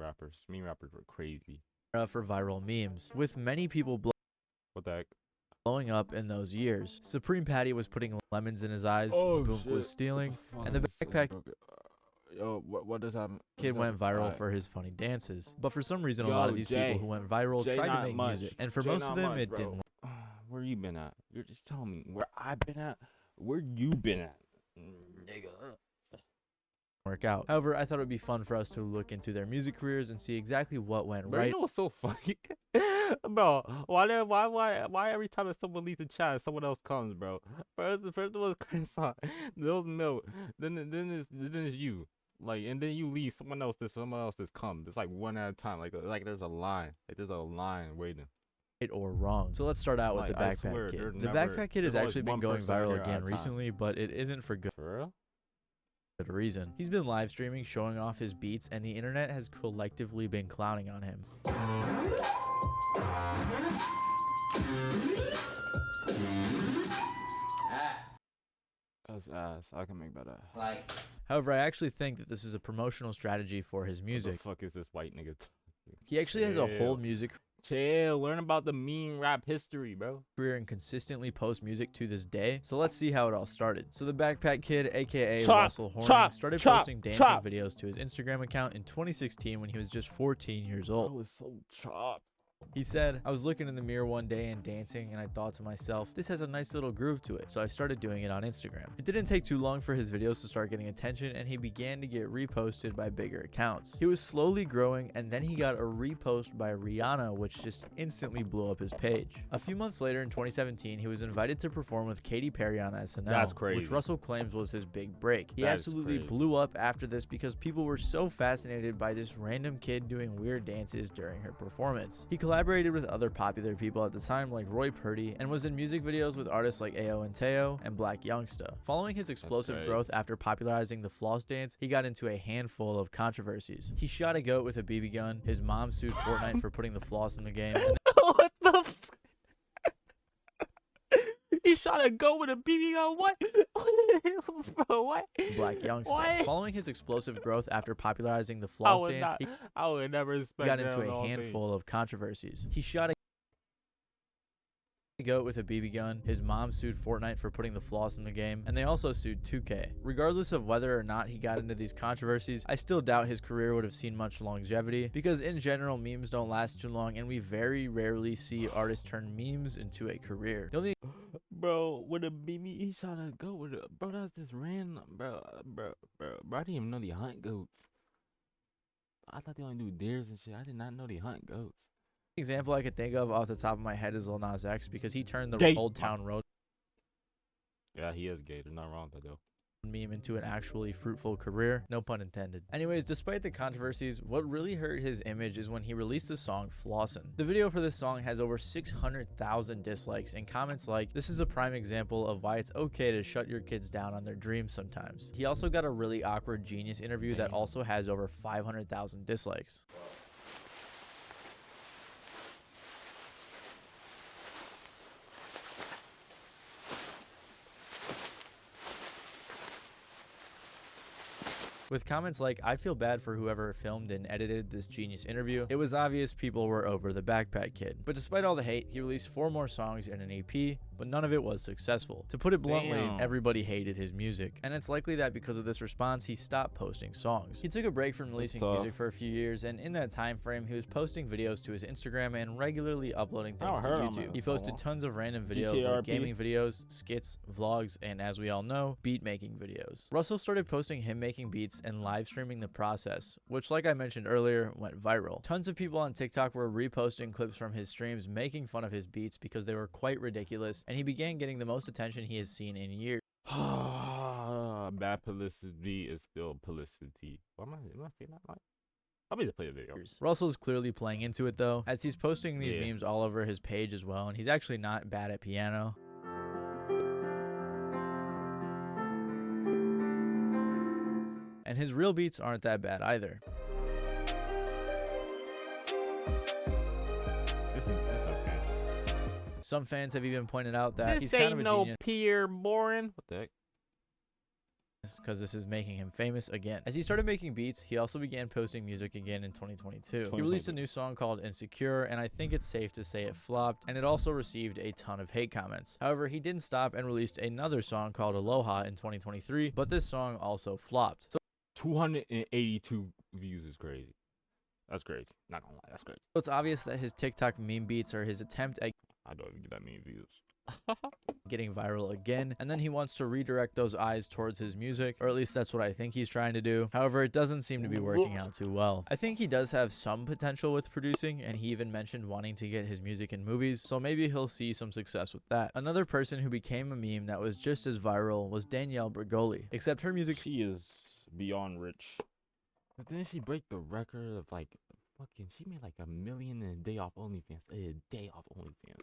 rappers. Meme rappers were crazy. For viral memes, with many people What the heck? blowing up in those years. Supreme Patty was putting lemons in his eyes, Oh Boonk shit. was stealing, What and the the fuck backpack is this? Yo, what does that? kid went viral for his funny dances. But for some reason, a lot of these people who went viral tried to make music, and for most of them, it didn't Where you been at? You're just telling me where I've been at. Where you been at, nigga? work out. However, I thought it would be fun for us to look into their music careers and see exactly what went right. You know what's so funny? Bro, why every time that someone leaves a chat, someone else comes, bro? First it was Chris on, those milk, then it's you. Like, and then you leave, someone else just comes. It's like one at a time. Like there's a line. Like there's a line waiting. Or wrong. So let's start out with the backpack kid. The backpack kid has actually been going viral again recently, but it isn't for good reason. He's been live streaming, showing off his beats, and the internet has collectively been clowning on him. That's ass. I can make that ass. However, I actually think that this is a promotional strategy for his music. What the fuck is this white nigga? He actually has a whole music Chill, learn about the meme rap history, bro. Career and consistently post music to this day. So let's see how it all started. So the backpack kid, aka Russell Horning, started posting dancing videos to his Instagram account in 2016 when he was just 14 years old. I was so chopped. He said, I was looking in the mirror one day and dancing, and I thought to myself, this has a nice little groove to it. So I started doing it on Instagram. It didn't take too long for his videos to start getting attention, and he began to get reposted by bigger accounts. He was slowly growing, and then he got a repost by Rihanna, which just instantly blew up his page. A few months later in 2017, he was invited to perform with Katy Perry on SNL, That's crazy. Which Russell claims was his big break. He absolutely blew up after this because people were so fascinated by this random kid doing weird dances during her performance. He collaborated with other popular people at the time like Roy Purdy and was in music videos with artists like Ayo and Teo and Black Youngsta. Following his explosive growth after popularizing the floss dance, he got into a handful of controversies. He shot a goat with a BB gun, his mom sued Fortnite for putting the floss in the game, and what the f He shot a goat with a BB gun? What? Bro, what? Black Youngsta. What? Following his explosive growth after popularizing the floss dance, I would never expect got into a handful of controversies. He shot a goat with a BB gun, his mom sued Fortnite for putting the floss in the game, and they also sued 2K. Regardless of whether or not he got into these controversies, I still doubt his career would have seen much longevity, because in general memes don't last too long and we very rarely see artists turn memes into a career. The only Bro, with a BB, he shot a goat with a bro. That's just random, bro. I didn't even know they hunt goats. I thought they only do deers and shit. I did not know they hunt goats. example I could think of off the top of my head is Lil Nas X, because he turned the Old Town Road Yeah, he is gay. There's nothing wrong with that though. meme into an actually fruitful career, no pun intended. Anyways, despite the controversies, what really hurt his image is when he released the song Flossin'. The video for this song has over 600,000 dislikes and comments like, this is a prime example of why it's okay to shut your kids down on their dreams sometimes. He also got a really awkward Genius interview that also has over 500,000 dislikes. With comments like, I feel bad for whoever filmed and edited this Genius interview, it was obvious people were over the backpack kid. But despite all the hate, he released 4 more songs in an EP, but none of it was successful. To put it bluntly, everybody hated his music. And it's likely that because of this response, he stopped posting songs. He took a break from releasing music for a few years, and in that time frame, he was posting videos to his Instagram and regularly uploading things to YouTube. He posted tons of random videos like gaming videos, skits, vlogs, and as we all know, beat making videos. Russell started posting him making beats and live streaming the process, which like I mentioned earlier, went viral. Tons of people on TikTok were reposting clips from his streams making fun of his beats because they were quite ridiculous, and he began getting the most attention he has seen in years. Bad publicity is still publicity. Am I saying that right? I'll be to play the video. Russell's clearly playing into it though, as he's posting these memes all over his page as well, and he's actually not bad at piano. And his real beats aren't that bad either. This is okay. Some fans have even pointed out that this he's kind of a no genius. Pierre boring. What the heck? songs because this is making him famous again. As he started making beats, he also began posting music again in 2022. He released a new song called Insecure, and I think it's safe to say it flopped, and it also received a ton of hate comments. However, he didn't stop and released another song called Aloha in 2023, but this song also flopped. So 282 views is crazy. That's crazy. Not gonna lie, that's crazy. it's obvious that his TikTok meme beats are his attempt at I don't even get that many views. getting viral again, and then he wants to redirect those eyes towards his music, or at least that's what I think he's trying to do. However, it doesn't seem to be working out too well. I think he does have some potential with producing, and he even mentioned wanting to get his music in movies, so maybe he'll see some success with that. Another person who became a meme that was just as viral was Danielle Bregoli, except her music She is beyond rich. But didn't she break the record of like fucking? She made like $1 million in a day off OnlyFans. A day off OnlyFans.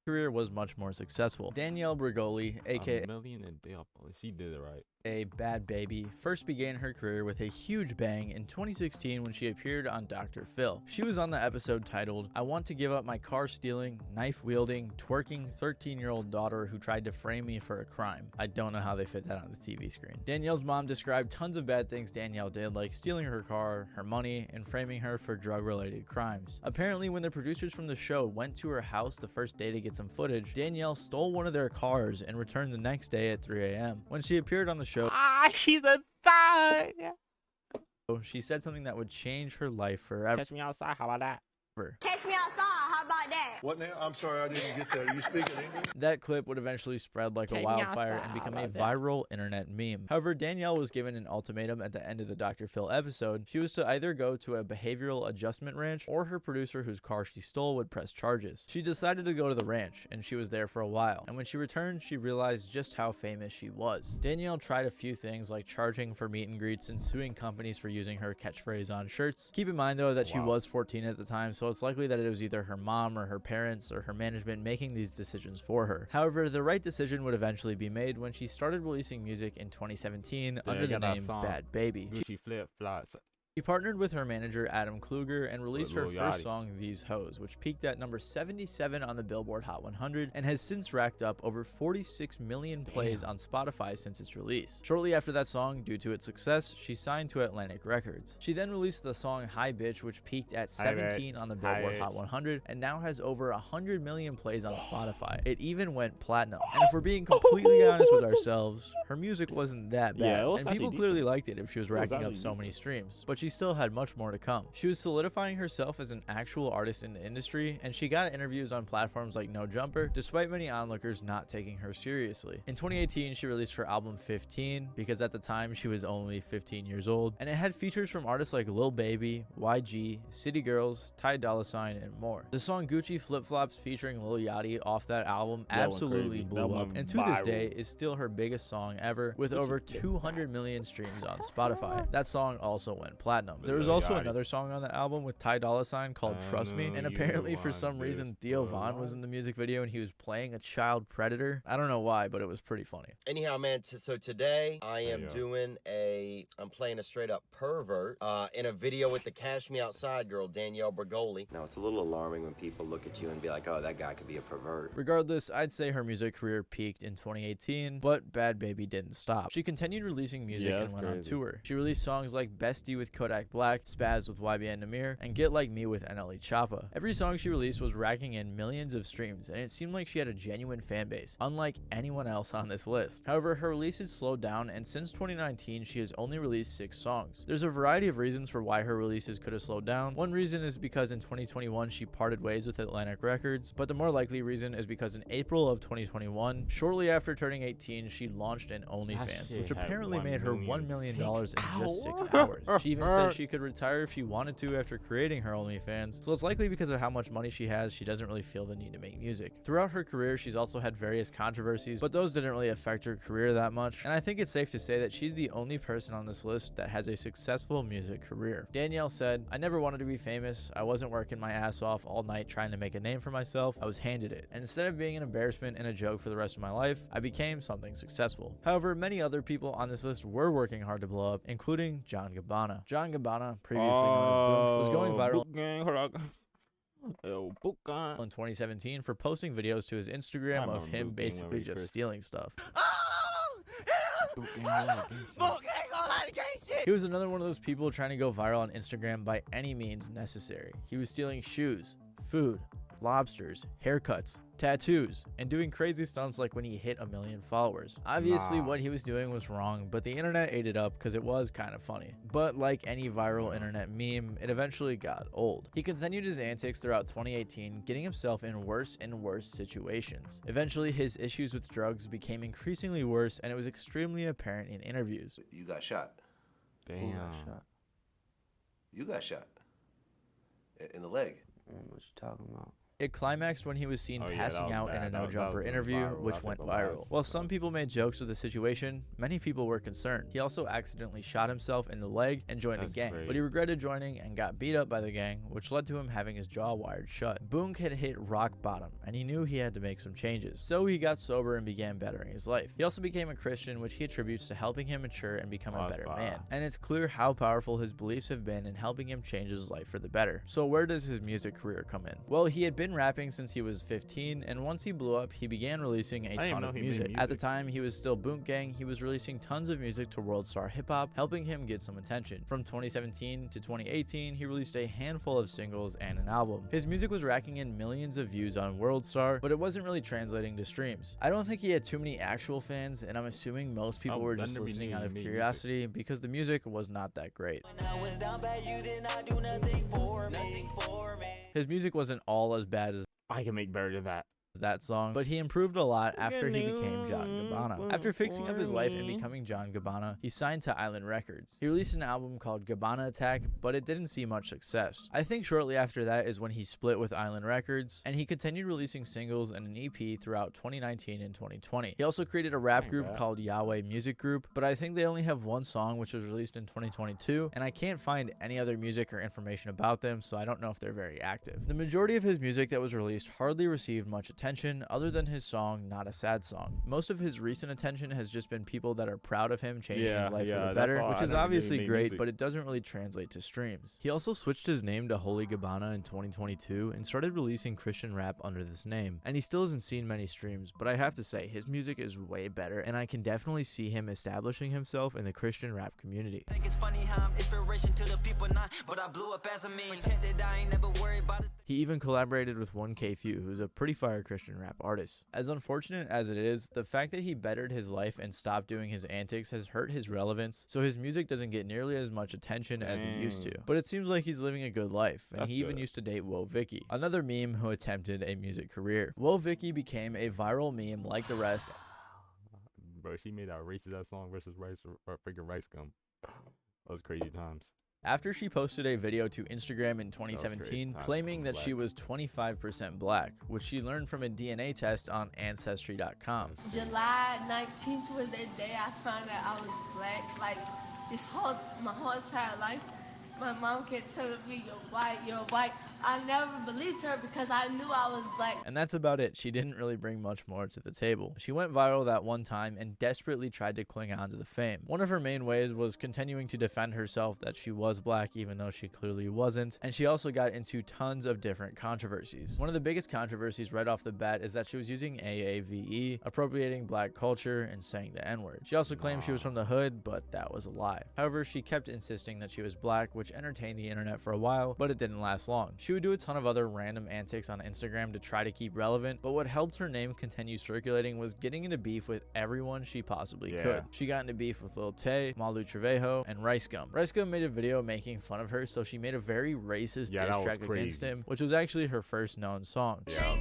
career was much more successful. Danielle Bregoli, aka $1 million in a day off. She did it right. Bhad Bhabie, first began her career with a huge bang in 2016 when she appeared on Dr. Phil. She was on the episode titled, "I want to give up my car stealing, knife wielding, twerking 13-year-old daughter who tried to frame me for a crime." I don't know how they fit that on the TV screen. Danielle's mom described tons of bad things Danielle did, like stealing her car, her money, and framing her for drug-related crimes. Apparently, when the producers from the show went to her house the first day to get some footage, Danielle stole one of their cars and returned the next day at 3 a.m. When she appeared on the show, she's a thug. she said something that would change her life forever. Catch me outside. How about that? Catch me outside, how about that? What now? I'm sorry, I didn't get that. Are you speaking English? That clip would eventually spread like a Take me wildfire and outside. become How a about that? viral internet meme. However, Danielle was given an ultimatum at the end of the Dr. Phil episode. She was to either go to a behavioral adjustment ranch, or her producer whose car she stole would press charges. She decided to go to the ranch, and she was there for a while. And when she returned, she realized just how famous she was. Danielle tried a few things like charging for meet and greets and suing companies for using her catchphrase on shirts. Keep in mind though that she was 14 at the time, so it's likely that it was either her mom or her parents or her management making these decisions for her. However, the right decision would eventually be made when she started releasing music in 2017 under the name Bhad Bhabie. Gucci flip flops. She partnered with her manager Adam Kluger and released her Lil first Yachty. song, These Hoes, which peaked at number 77 on the Billboard Hot 100 and has since racked up over 46 million plays on Spotify since its release. Shortly after that song, due to its success, she signed to Atlantic Records. She then released the song Hi Bitch, which peaked at 17 on the Billboard Hot 100 and now has over 100 million plays on Spotify. It even went platinum. And if we're being completely honest with ourselves, her music wasn't that bad, Yeah, it was and actually people decent. clearly liked it if she was racking up actually so decent. many streams. But she still had much more to come. She was solidifying herself as an actual artist in the industry, and she got interviews on platforms like No Jumper, despite many onlookers not taking her seriously. In 2018, she released her album 15, because at the time she was only 15 years old, and it had features from artists like Lil Baby, YG, City Girls, Ty Dolla $ign, and more. The song Gucci Flip Flops featuring Lil Yachty off that album That went absolutely crazy. blew That up, went and to this viral. day is still her biggest song ever, with over 200 million streams on Spotify. That song also went platinum. There was also another song on the album with Ty Dolla $ign called Trust Me, and apparently for some reason Theo Von was in the music video and he was playing a child predator. I don't know why, but it was pretty funny. Anyhow, man, so today I am There you go. doing I'm playing a straight up pervert in a video with the Cash Me Outside girl, Danielle Bregoli. Now, it's a little alarming when people look at you and be like, oh, that guy could be a pervert. Regardless, I'd say her music career peaked in 2018, but Bhad Bhabie didn't stop. She continued releasing music Yeah, and that's went on crazy. tour. She released songs like Bestie with Kodak Black, Spaz with YBN Namir, and Get Like Me with NLE Choppa. Every song she released was racking in millions of streams, and it seemed like she had a genuine fan base, unlike anyone else on this list. However, her releases slowed down, and since 2019, she has only released 6 songs. There's a variety of reasons for why her releases could have slowed down. One reason is because in 2021, she parted ways with Atlantic Records, but the more likely reason is because in April of 2021, shortly after turning 18, she launched an OnlyFans, shit which had apparently 1 made her million $1 million in in 6 just 6 hours. hours. She even said she could retire if she wanted to after creating her OnlyFans, so it's likely because of how much money she has, she doesn't really feel the need to make music. Throughout her career, she's also had various controversies, but those didn't really affect her career that much, and I think it's safe to say that she's the only person on this list that has a successful music career. Danielle said, "I never wanted to be famous. I wasn't working my ass off all night trying to make a name for myself. I was handed it, and instead of being an embarrassment and a joke for the rest of my life, I became something successful." However, many other people on this list were working hard to blow up, including John Gabbana. John Gabbana, previously known as Boonk, was going viral in 2017 for posting videos to his Instagram of him basically just stealing stuff. Oh, He was another one of those people trying to go viral on Instagram by any means necessary. He was stealing shoes, food, lobsters, haircuts, tattoos, and doing crazy stunts like when he hit 1 million followers. Obviously, what he was doing was wrong, but the internet ate it up because it was kind of funny. But like any viral internet meme, it eventually got old. He continued his antics throughout 2018, getting himself in worse and worse situations. Eventually, his issues with drugs became increasingly worse, and it was extremely apparent in interviews. You got shot. Damn. You got shot. In the leg. What you talking about? It climaxed when he was seen Oh, yeah, passing that was out in bad. a That was no-jumper really interview, viral. which That was went like the viral. last- While some people made jokes of the situation, many people were concerned. He also accidentally shot himself in the leg and joined That's a gang, great. but he regretted joining and got beat up by the gang, which led to him having his jaw wired shut. Boonk had hit rock bottom, and he knew he had to make some changes. So he got sober and began bettering his life. He also became a Christian, which he attributes to helping him mature and become a That's better fire. man. And it's clear how powerful his beliefs have been in helping him change his life for the better. So where does his music career come in? Well, he had been rapping since he was 15, and once he blew up, he began releasing a didn't ton know of he made music. music. At the time, he was still Boonk Gang. He was releasing tons of music to World Star Hip Hop, helping him get some attention. From 2017 to 2018, he released a handful of singles and an album. His music was racking in millions of views on World Star, but it wasn't really translating to streams. I don't think he had too many actual fans, and I'm assuming most people were just never listening knew out he of made music. curiosity because the music was not that great. His music wasn't all as bad as I can make better than that. that song, but he improved a lot after he became John Gabbana. After fixing up his life and becoming John Gabbana, he signed to Island Records. He released an album called Gabbana Attack, but it didn't see much success. I think shortly after that is when he split with Island Records, and he continued releasing singles and an EP throughout 2019 and 2020. He also created a rap group called Yahweh Music Group, but I think they only have one song which was released in 2022, and I can't find any other music or information about them, so I don't know if they're very active. The majority of his music that was released hardly received much attention other than his song Not a Sad Song. Most of his recent attention has just been people that are proud of him changing his life for the that's better, all. which I is never knew he obviously made great, music. but it doesn't really translate to streams. He also switched his name to Holy Gabbana in 2022 and started releasing Christian rap under this name, and he still hasn't seen many streams, but I have to say his music is way better, and I can definitely see him establishing himself in the Christian rap community. Think it's funny how I'm inspiration to the people now, but I blew up as a meme. Pretended I ain't never worried about it. He even collaborated with 1K Few, who's a pretty fire Christian rap artist. As unfortunate as it is, the fact that he bettered his life and stopped doing his antics has hurt his relevance, so his music doesn't get nearly as much attention as it used to. But it seems like he's living a good life, and That's he even good. used to date Woah Vicky, another meme who attempted a music career. Woah Vicky became a viral meme like the rest. Bro, she made that racist ass song versus rice or freaking rice gum. Those crazy times. After she posted a video to Instagram in 2017 great. claiming that Black. she was 25% black, which she learned from a DNA test on Ancestry.com. July 19th was the day I found out I was black. Like, my whole entire life, my mom kept telling me, you're white, you're white. I never believed her because I knew I was black. And that's about it. She didn't really bring much more to the table. She went viral that one time and desperately tried to cling on to the fame. One of her main ways was continuing to defend herself that she was black even though she clearly wasn't, and she also got into tons of different controversies. One of the biggest controversies right off the bat is that she was using AAVE, appropriating black culture, and saying the N-word. She also claimed she was from the hood, but that was a lie. However, she kept insisting that she was black, which entertained the internet for a while, but it didn't last long. She would do a ton of other random antics on Instagram to try to keep relevant, but what helped her name continue circulating was getting into beef with everyone she possibly could. She got into beef with Lil Tay, Malu Trevejo, and Rice Gum. Rice Gum made a video making fun of her, so she made a very racist Yeah, diss that was track against crazy. him, which was actually her first known song. Yeah.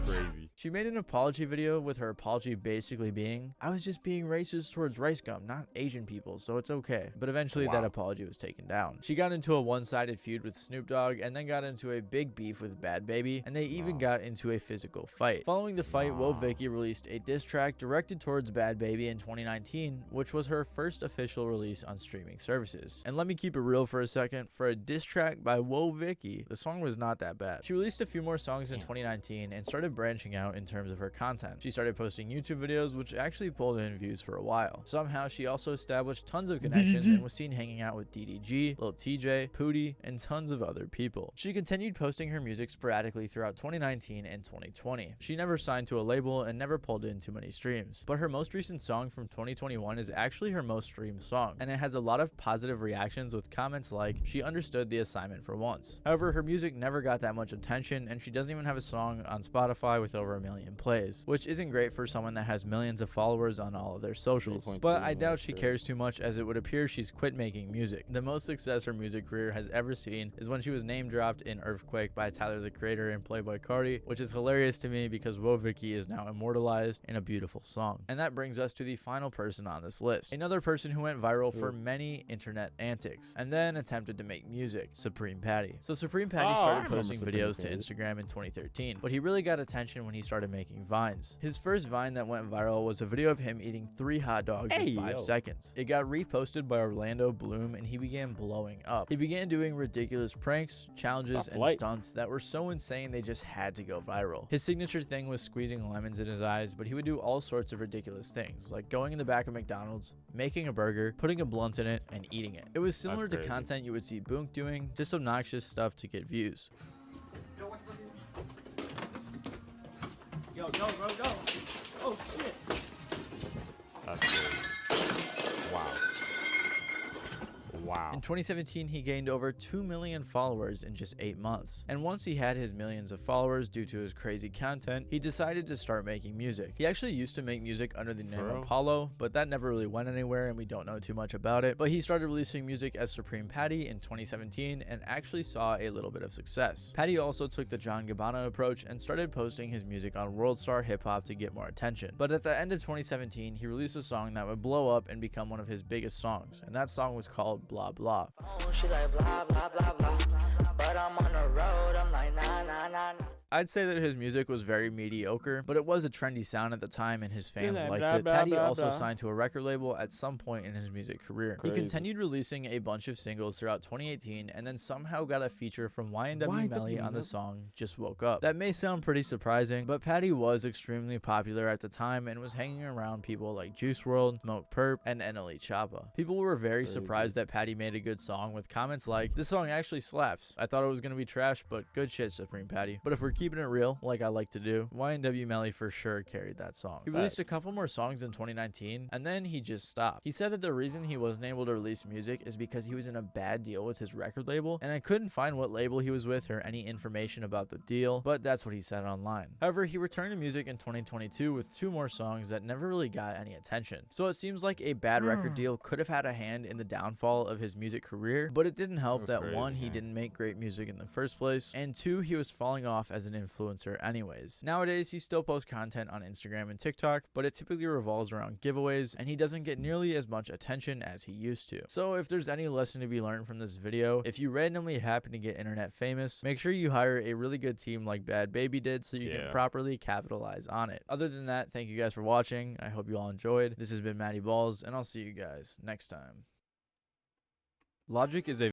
Crazy. She made an apology video with her apology basically being, I was just being racist towards Rice Gum, not Asian people, so it's okay. But eventually that apology was taken down. She got into a one-sided feud with Snoop Dogg and then got into a big beef with Bhad Bhabie, and they even got into a physical fight. Following the fight, Woah Vicky released a diss track directed towards Bhad Bhabie in 2019, which was her first official release on streaming services. And let me keep it real for a second, for a diss track by Woah Vicky, the song was not that bad. She released a few more songs in 2019 and started branching out out in terms of her content. She started posting YouTube videos, which actually pulled in views for a while. Somehow, she also established tons of connections and was seen hanging out with DDG, Lil TJ, Pootie, and tons of other people. She continued posting her music sporadically throughout 2019 and 2020. She never signed to a label and never pulled in too many streams. But her most recent song from 2021 is actually her most streamed song, and it has a lot of positive reactions with comments like, "She understood the assignment for once." However, her music never got that much attention, and she doesn't even have a song on Spotify with over 1 million plays, which isn't great for someone that has millions of followers on all of their socials. But I doubt she cares too much, as it would appear she's quit making music. The most success her music career has ever seen is when she was name dropped in Earthquake by Tyler the Creator and Playboy Cardi, which is hilarious to me because Woah Vicky is now immortalized in a beautiful song. And that brings us to the final person on this list, another person who went viral for many internet antics and then attempted to make music, Supreme Patty. So Supreme Patty started posting videos to Instagram in 2013, but he really got attention when he started making vines. His first vine that went viral was a video of him eating 3 hot dogs in 5 seconds. It got reposted by Orlando Bloom and he began blowing up. He began doing ridiculous pranks, challenges, and stunts that were so insane they just had to go viral. His signature thing was squeezing lemons in his eyes, but he would do all sorts of ridiculous things, like going in the back of McDonald's, making a burger, putting a blunt in it, and eating it. It was similar to content you would see Boonk doing, just obnoxious stuff to get views. Yo, go, bro, go. Oh, shit. That's crazy. Wow. Wow. In 2017, he gained over 2 million followers in just 8 months. And once he had his millions of followers due to his crazy content, he decided to start making music. He actually used to make music under the name Apollo, but that never really went anywhere and we don't know too much about it. But he started releasing music as Supreme Patty in 2017 and actually saw a little bit of success. Patty also took the John Gabbana approach and started posting his music on World Star Hip Hop to get more attention. But at the end of 2017, he released a song that would blow up and become one of his biggest songs, and that song was called Blah Blah. She like blah blah blah blah, but I'm on the road, I'm like nah nah nah nah. I'd say that his music was very mediocre, but it was a trendy sound at the time and his fans liked it. Patty also signed to a record label at some point in his music career. He continued releasing a bunch of singles throughout 2018 and then somehow got a feature from YNW Melly on the song Just Woke Up. That may sound pretty surprising, but Patty was extremely popular at the time and was hanging around people like Juice WRLD, Smoke Perp, and NLE Choppa. People were very surprised that Patty made a good song with comments like, "This song actually slaps. I thought it was going to be trash, but good shit, Supreme Patty." But if we're keeping it real, like I like to do, YNW Melly for sure carried that song. He released a couple more songs in 2019, and then he just stopped. He said that the reason he wasn't able to release music is because he was in a bad deal with his record label, and I couldn't find what label he was with or any information about the deal, but that's what he said online. However, he returned to music in 2022 with 2 more songs that never really got any attention. So it seems like a bad record deal could have had a hand in the downfall of his music career, but it didn't help that 1, he didn't make great music in the first place, and 2, he was falling off as an influencer anyways. Nowadays, he still posts content on Instagram and TikTok, but it typically revolves around giveaways, and he doesn't get nearly as much attention as he used to. So if there's any lesson to be learned from this video, if you randomly happen to get internet famous, make sure you hire a really good team like Bhad Bhabie did so you can properly capitalize on it. Other than that, thank you guys for watching. I hope you all enjoyed. This has been Matty Balls, and I'll see you guys next time. Logic is a